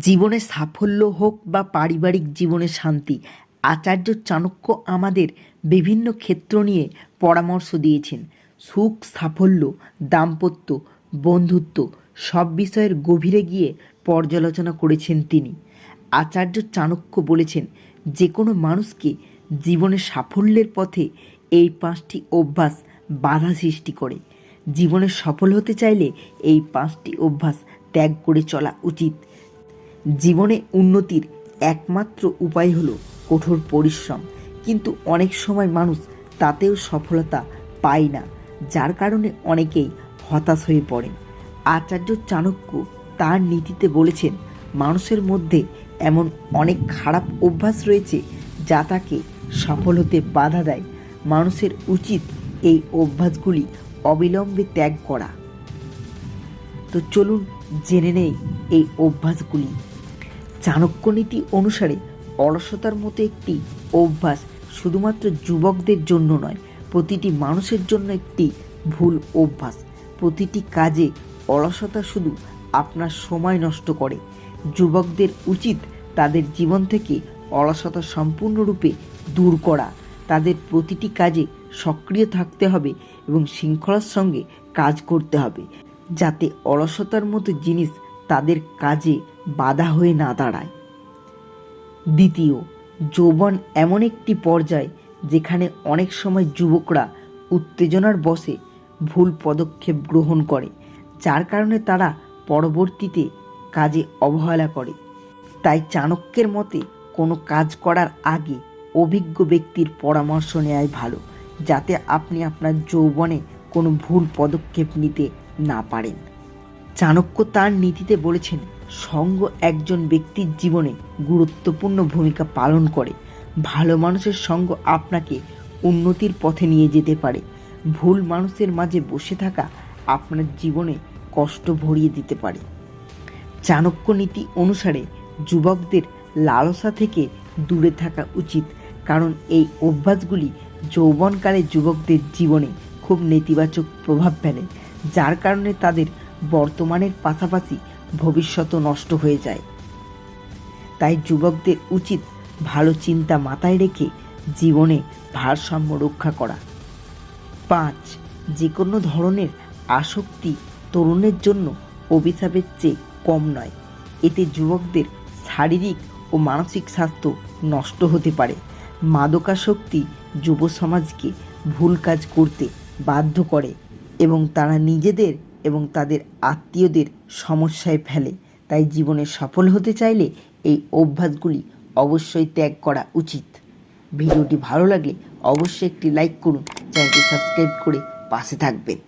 জীবনে সাফল্য হোক বা পারিবারিক জীবনে শান্তি, আচার্য চাণক্য আমাদের বিভিন্ন ক্ষেত্র নিয়ে পরামর্শ দিয়েছেন। সুখ, সাফল্য, দাম্পত্য, বন্ধুত্ব সব বিষয়ের গভীরে গিয়ে পর্যালোচনা করেছেন তিনি। আচার্য চাণক্য বলেছেন, যে কোনো মানুষকে জীবনে সাফল্যের পথে এই 5টি অভ্যাস বাধা সৃষ্টি করে। জীবনে সফল হতে চাইলে এই 5টি অভ্যাস ত্যাগ করে চলা উচিত। জীবনে উন্নতির একমাত্র উপায় হলো কঠোর পরিশ্রম, কিন্তু অনেক সময় মানুষ তাতেও সফলতা পায় না, যার কারণে অনেকেই হতাশ হয়ে পড়েন। আচার্য চাণক্য তার নীতিতে বলেছেন, মানুষের মধ্যে এমন অনেক খারাপ অভ্যাস রয়েছে যা তাকে সফল হতে বাধা দেয়। মানুষের উচিত এই অভ্যাসগুলি অবিলম্বে ত্যাগ করা। তো চলুন জেনে নেই এই অভ্যাসগুলি। চাণক্য নীতি অনুসারে অলসতার মতো একটি অভ্যাস শুধুমাত্র যুবকদের জন্য নয়, প্রতিটি মানুষের জন্য একটি ভুল অভ্যাস। প্রতিটি কাজে অলসতা শুধু আপনার সময় নষ্ট করে। যুবকদের উচিত তাদের জীবন থেকে অলসতা সম্পূর্ণরূপে দূর করা। তাদের প্রতিটি কাজে সক্রিয় থাকতে হবে এবং শৃঙ্খলার সঙ্গে কাজ করতে হবে, যাতে অলসতার মতো জিনিস তাদের কাজে বাধা হয়ে না দাঁড়ায়। দ্বিতীয়, যৌবন এমন একটি পর্যায় যেখানে অনেক সময় যুবকরা উত্তেজনার বশে ভুল পদক্ষেপ গ্রহণ করে, যার কারণে তারা পরবর্তীতে কাজে অবহেলা করে। তাই চাণক্যের মতে কোনো কাজ করার আগে অভিজ্ঞ ব্যক্তির পরামর্শ নেওয়াই ভালো, যাতে আপনি আপনার যৌবনে কোনো ভুল পদক্ষেপ নিতে না পারেন। চাণক্য তার নীতিতে বলেছেন, সঙ্গ একজন ব্যক্তির জীবনে গুরুত্বপূর্ণ ভূমিকা পালন করে। ভালো মানুষের সঙ্গ আপনাকে উন্নতির পথে নিয়ে যেতে পারে। ভুল মানুষের মাঝে বসে থাকা আপনার জীবনে কষ্ট ভরিয়ে দিতে পারে। চাণক্য নীতি অনুসারে যুবকদের লালসা থেকে দূরে থাকা উচিত, কারণ এই অভ্যাসগুলি যৌবনকালে যুবকদের জীবনে খুব নেতিবাচক প্রভাব ফেলে, যার কারণে তাদের বর্তমানের পাশাপাশি ভবিষ্যৎও নষ্ট হয়ে যায়। তাই যুবকদের উচিত ভালো চিন্তা মাথায় রেখে জীবনে ভারসাম্য রক্ষা করা। 5, যে কোনো ধরনের আসক্তি তরুণের জন্য অভিশাপের চেয়ে কম নয়। এতে যুবকদের শারীরিক ও মানসিক স্বাস্থ্য নষ্ট হতে পারে। মাদকাসক্তি যুব সমাজকে ভুল কাজ করতে বাধ্য করে এবং তারা নিজেদের এবং তাদের আত্মীয়দের সমস্যায় ফেলে। তাই জীবনে সফল হতে চাইলে এই অভ্যাসগুলি অবশ্যই ত্যাগ করা উচিত। ভিডিওটি ভালো লাগলে অবশ্যই একটি লাইক করুন, চ্যানেলটি সাবস্ক্রাইব করে পাশে থাকবেন।